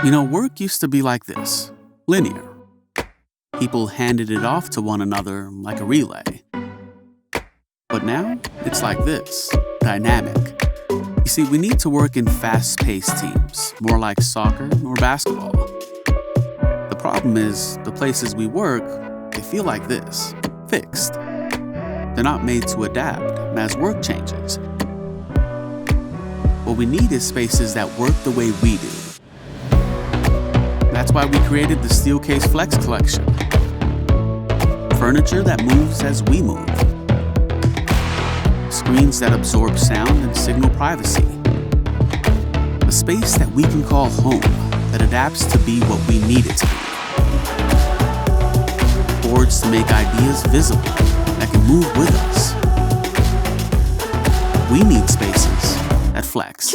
Work used to be like this, linear. People handed it off to one another like a relay. But now, it's like this, dynamic. You see, we need to work in fast-paced teams, more like soccer or basketball. The problem is, the places we work, they feel like this, fixed. They're not made to adapt as work changes. What we need is spaces that work the way we do. That's why we created the Steelcase Flex Collection. Furniture that moves as we move. Screens that absorb sound and signal privacy. A space that we can call home, that adapts to be what we need it to be. Boards to make ideas visible, that can move with us. We need spaces that flex.